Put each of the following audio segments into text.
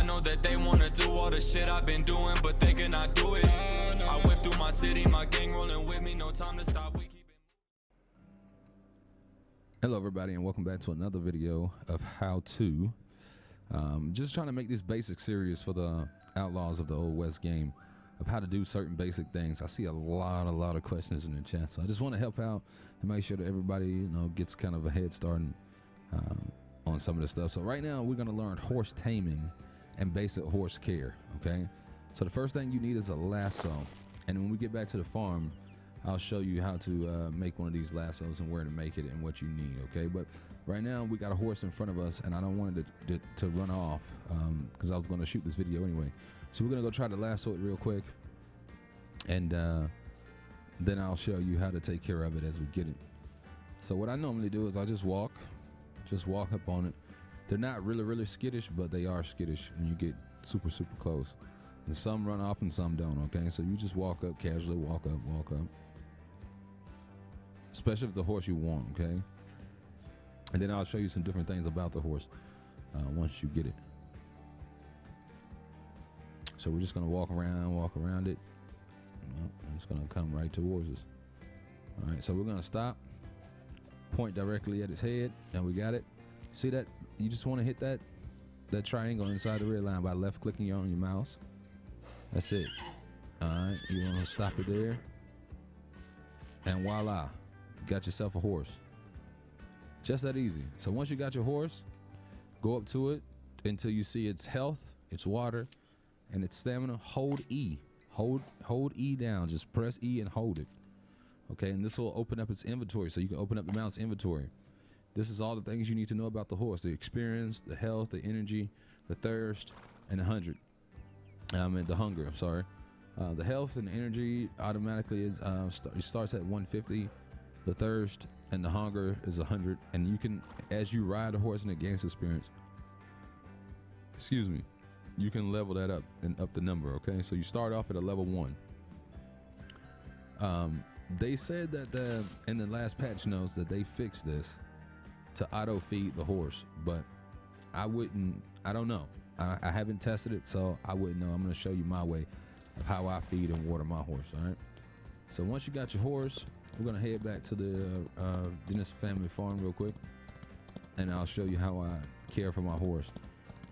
know that they wanna do all the shit I've been doing, but they cannot do it. I whip through my city, my gang rolling with me, no time to stop. We keep it. Hello everybody, and welcome back to another video of how to. Just trying to make this basic series for the Outlaws of the Old West game of how to do certain basic things. I see a lot of questions in the chat, so I just want to help out and make sure that everybody gets kind of a head start on some of the stuff. So right now we're going to learn horse taming and basic horse care. Okay, so the first thing you need is a lasso, and when we get back to the farm, I'll show you how to make one of these lassos and where to make it and what you need. Okay, but right now we got a horse in front of us, and I don't want it to run off because I was going to shoot this video anyway. So we're gonna go try to lasso it real quick, and then I'll show you how to take care of it as we get it. So what I normally do is I just walk up on it. They're not really skittish, but they are skittish when you get super close. And some run off and some don't. Okay, so you just walk up casually, walk up. Especially if the horse you want. Okay, and then I'll show you some different things about the horse once you get it. So we're just gonna walk around it. Nope, it's gonna come right towards us. All right, so we're gonna stop, point directly at its head, and we got it. See that? You just want to hit that triangle inside the rear line by left clicking on your mouse. That's it. All right, you want to stop it there, and voila, you got yourself a horse. Just that easy. So once you got your horse, go up to it until you see its health, its water, and its stamina. Hold E. Hold E down. Just press E and hold it. Okay, and this will open up its inventory, so you can open up the mount's inventory. This is all the things you need to know about the horse: the experience, the health, the energy, the thirst, and the hunger. I'm sorry. The health and the energy automatically is it starts at 150. The thirst and the hunger is 100, and you can, as you ride a horse and it gains experience, you can level that up and up the number. Okay, so you start off at a level 1. They said that in the last patch notes that they fixed this to auto feed the horse, but I don't know. I haven't tested it, so I wouldn't know. I'm going to show you my way of how I feed and water my horse. All right, so once you got your horse, we're going to head back to the Dennis family farm real quick, and I'll show you how I care for my horse.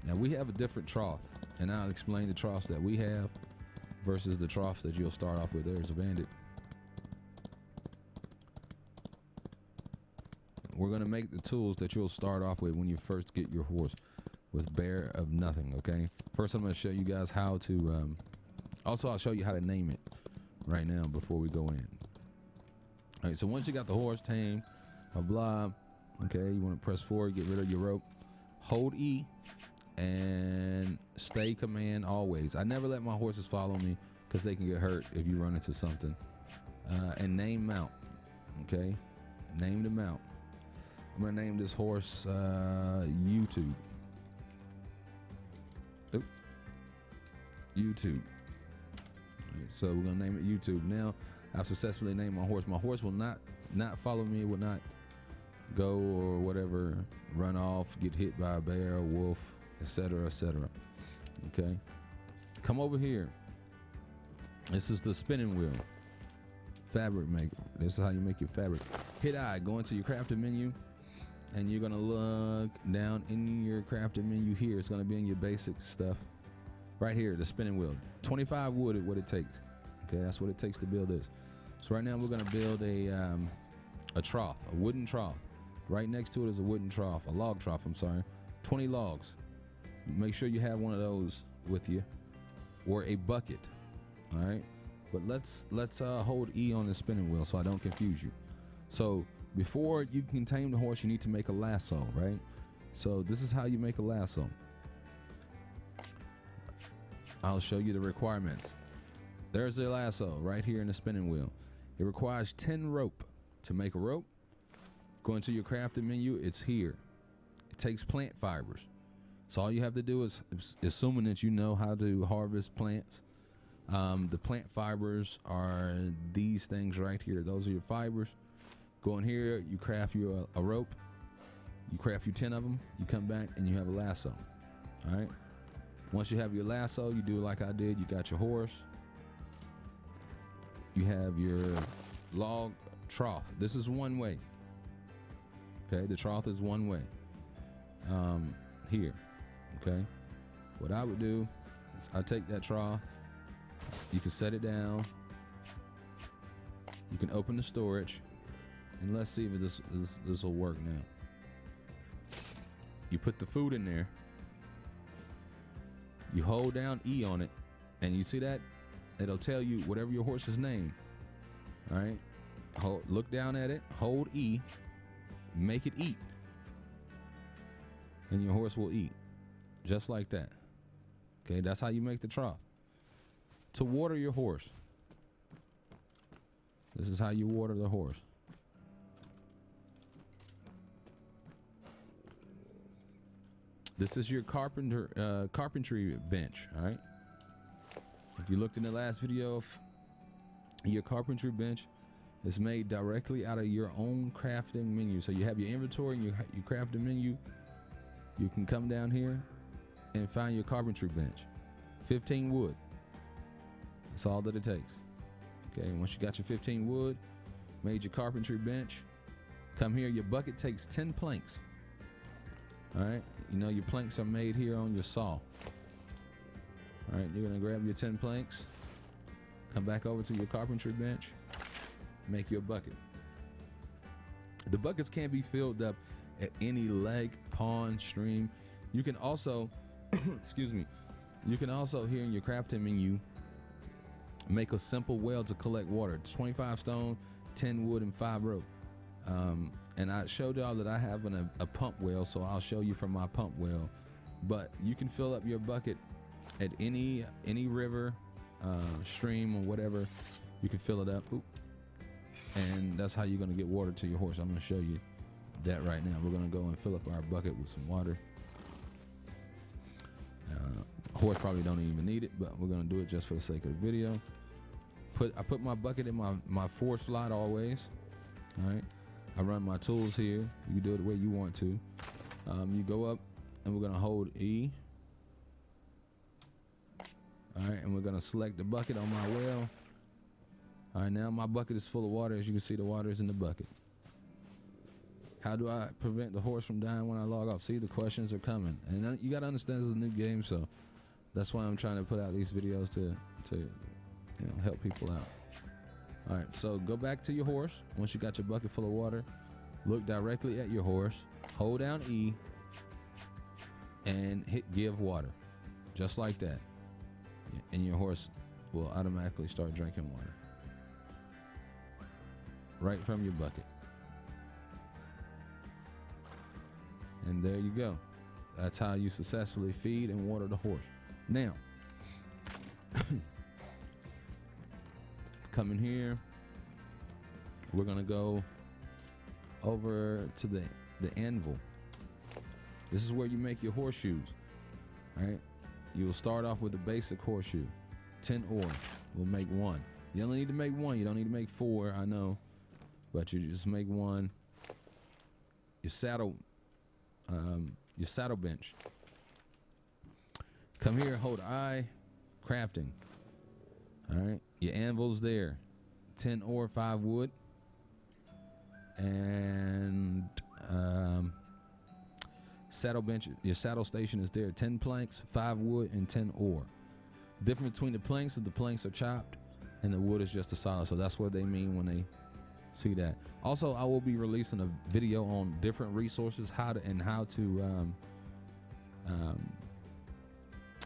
Now we have a different trough, and I'll explain the troughs that we have versus the troughs that you'll start off with. There's a bandit. We're gonna make the tools that you'll start off with when you first get your horse with bare of nothing. Okay, first I'm gonna show you guys how to also I'll show you how to name it right now before we go in. All right, so once you got the horse tamed, blah, okay, you want to press forward, get rid of your rope, hold E, and stay command always. I never let my horses follow me because they can get hurt if you run into something. And name mount. Okay, name the mount. I'm gonna name this horse YouTube. YouTube. Right, so we're gonna name it YouTube. Now I've successfully named my horse. My horse will not follow me, will not go or whatever, run off, get hit by a bear, a wolf, etc. Okay, come over here. This is the spinning wheel. Fabric maker. This is how you make your fabric. Hit I, go into your crafting menu, and you're gonna look down in your crafting menu here. It's gonna be in your basic stuff right here, the spinning wheel. 25 wood is what it takes. Okay, that's what it takes to build this. So right now we're gonna build a trough, a wooden trough. Right next to it is a wooden trough, a log trough, I'm sorry. 20 logs. Make sure you have one of those with you, or a bucket. All right, but let's hold E on the spinning wheel so I don't confuse you. So before you can tame the horse, you need to make a lasso, right? So this is how you make a lasso. I'll show you the requirements. There's the lasso right here in the spinning wheel. It requires 10 rope to make a rope. Go into your crafting menu, it's here. It takes plant fibers. So all you have to do is, assuming that you know how to harvest plants, the plant fibers are these things right here. Those are your fibers. Go in here, you craft you a rope. You craft you 10 of them. You come back and you have a lasso. All right. Once you have your lasso, you do like I did. You got your horse. You have your log trough. This is one way. Okay, the trough is one way. Here. Okay. What I would do is I take that trough. You can set it down. You can open the storage, and let's see if this will work now. You put the food in there. You hold down E on it, and you see that? It'll tell you whatever your horse's name. All right? Look down at it, hold E, make it eat. And your horse will eat. Just like that. Okay, that's how you make the trough. To water your horse. This is how you water the horse. This is your carpentry bench, all right? If you looked in the last video, your carpentry bench is made directly out of your own crafting menu. So you have your inventory and you craft a menu. You can come down here and find your carpentry bench. 15 wood. That's all that it takes. Okay, once you got your 15 wood, made your carpentry bench, come here, your bucket takes 10 planks. All right, you know your planks are made here on your saw. All right, you're gonna grab your 10 planks, come back over to your carpentry bench, make your bucket. The buckets can be filled up at any lake, pond, stream. You can also, excuse me, you can also here in your crafting menu, make a simple well to collect water. 25 stone, 10 wood, and 5 rope. And I showed y'all that I have a pump well, so I'll show you from my pump well. But you can fill up your bucket at any river, stream, or whatever. You can fill it up. Oop. And that's how you're gonna get water to your horse. I'm gonna show you that right now. We're gonna go and fill up our bucket with some water. Horse probably don't even need it, but we're gonna do it just for the sake of the video. I put my bucket in my 4 slot always. All right. I run my tools here. You can do it the way you want to. You go up and we're gonna hold E. All right, and we're gonna select the bucket on my well. All right, now my bucket is full of water. As you can see, the water is in the bucket. How do I prevent the horse from dying when I log off? See, the questions are coming, and you gotta understand this is a new game, so that's why I'm trying to put out these videos to help people out. All right, so go back to your horse. Once you got your bucket full of water, look directly at your horse, hold down E, and hit give water, just like that. And your horse will automatically start drinking water right from your bucket. And there you go. That's how you successfully feed and water the horse. Now, come in here. We're gonna go over to the Anvil. This is where you make your horseshoes. All right. You will start off with a basic horseshoe. 10 ore. We'll make 1. You only need to make 1. You don't need to make 4. I know, but you just make 1. Your saddle bench. Come here. Hold I. Crafting. All right. Your anvil's there. 10 ore, 5 wood, and saddle bench. Your saddle station is there. 10 planks, 5 wood, and 10 ore. Difference between the planks is the planks are chopped, and the wood is just a solid. So that's what they mean when they see that. Also, I will be releasing a video on different resources, how to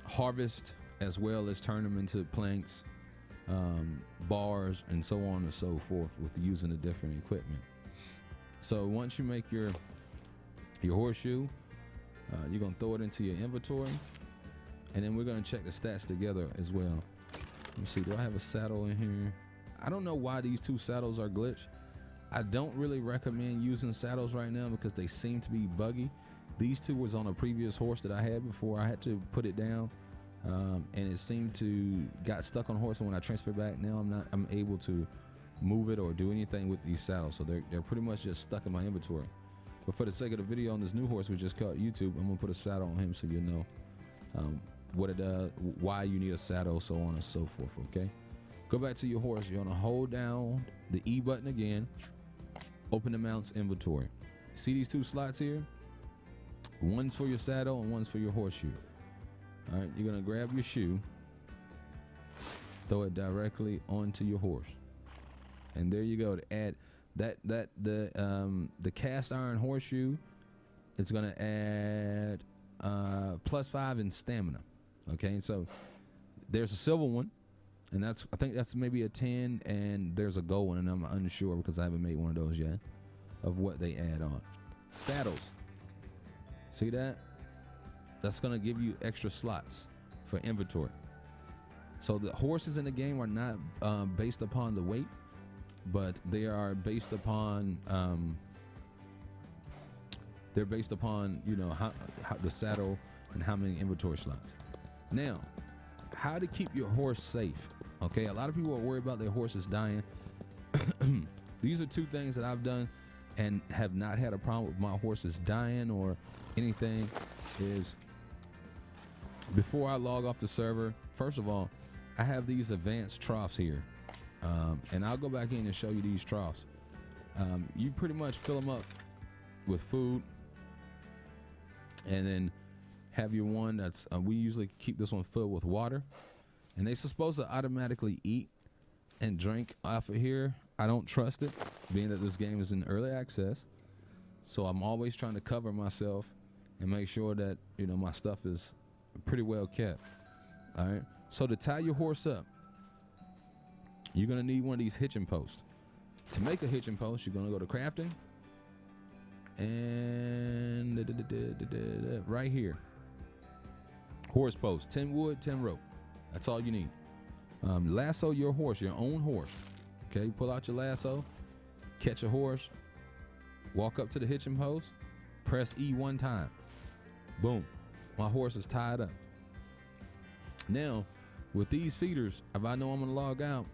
harvest, as well as turn them into planks, bars, and so on and so forth with using the different equipment. So once you make your horseshoe, you're gonna throw it into your inventory, and then we're gonna check the stats together as well. Let me see, do I have a saddle in here? I don't know why these 2 saddles are glitched. I don't really recommend using saddles right now because they seem to be buggy. These 2 was on a previous horse that I had before I had to put it down. And it seemed to got stuck on horse, and when I transfer back, now I'm able to move it or do anything with these saddles. So they're pretty much just stuck in my inventory. But for the sake of the video on this new horse we just caught YouTube, I'm gonna put a saddle on him so you know what it does, why you need a saddle, so on and so forth. Okay, go back to your horse. You're gonna hold down the E button again. Open the mounts inventory. See these two slots here? One's for your saddle and one's for your horseshoe. All right, you're gonna grab your shoe, throw it directly onto your horse, and there you go. To add the cast iron horseshoe, it's gonna add +5 in stamina. Okay, so there's a silver one, and I think that's maybe a 10, and there's a gold one, and I'm unsure because I haven't made one of those yet of what they add on. Saddles, see that? That's gonna give you extra slots for inventory. So the horses in the game are not based upon the weight, but they are based upon you know how the saddle and how many inventory slots. Now, how to keep your horse safe? Okay, a lot of people are worried about their horses dying. These are two things that I've done and have not had a problem with my horses dying or anything. Is before I log off the server, first of all, I have these advanced troughs here, and I'll go back in and show you these troughs. You pretty much fill them up with food, and then have your one that's we usually keep this one filled with water, and they're supposed to automatically eat and drink off of here. I don't trust it, being that this game is in early access, so I'm always trying to cover myself and make sure that, you know, my stuff is pretty well kept. All right, so to tie your horse up, you're gonna need one of these hitching posts. To make a hitching post, you're gonna go to crafting, and right here, horse post, 10 wood, 10 rope. That's all you need. Lasso your horse, your own horse. Okay, pull out your lasso, catch a horse, walk up to the hitching post, press E one time. Boom, my horse is tied up. Now, with these feeders, if I know I'm gonna log out,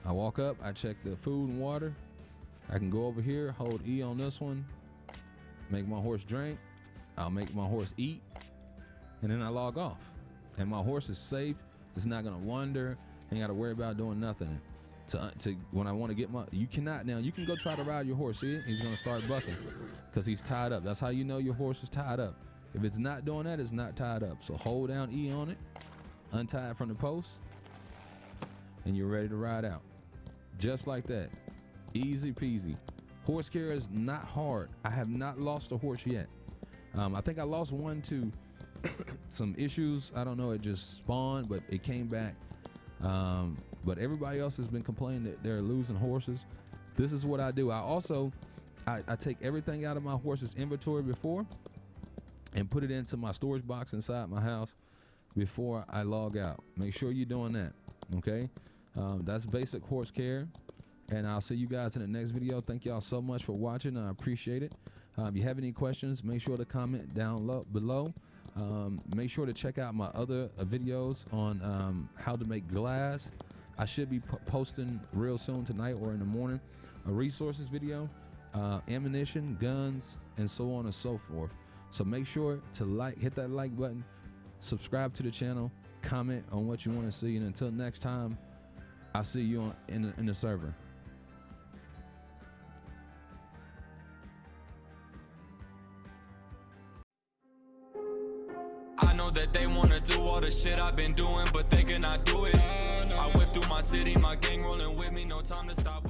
I walk up, I check the food and water. I can go over here, hold E on this one, make my horse drink. I'll make my horse eat, and then I log off. And my horse is safe. It's not gonna wander. Ain't gotta worry about doing nothing. To when I want to get my, you cannot now. You can go try to ride your horse. See it? He's gonna start bucking because he's tied up. That's how you know your horse is tied up. If it's not doing that, it's not tied up. So hold down E on it, untie it from the post, and you're ready to ride out. Just like that. Easy peasy. Horse care is not hard. I have not lost a horse yet. I think I lost one to some issues. I don't know. It just spawned, but it came back. But everybody else has been complaining that they're losing horses. This is what I do. I take everything out of my horse's inventory before and put it into my storage box inside my house before I log out. Make sure you're doing that. Okay. That's basic horse care. And I'll see you guys in the next video. Thank y'all so much for watching. I appreciate it. If you have any questions, make sure to comment down below. Make sure to check out my other videos on how to make glass. I should be posting real soon tonight or in the morning a resources video, ammunition, guns, and so on and so forth. So make sure to hit that like button, subscribe to the channel, comment on what you want to see, and until next time, I'll see you in the server. I know that they wanna do all the shit I've been doing, but they cannot do it. I whip through my city, my gang rolling with me, no time to stop.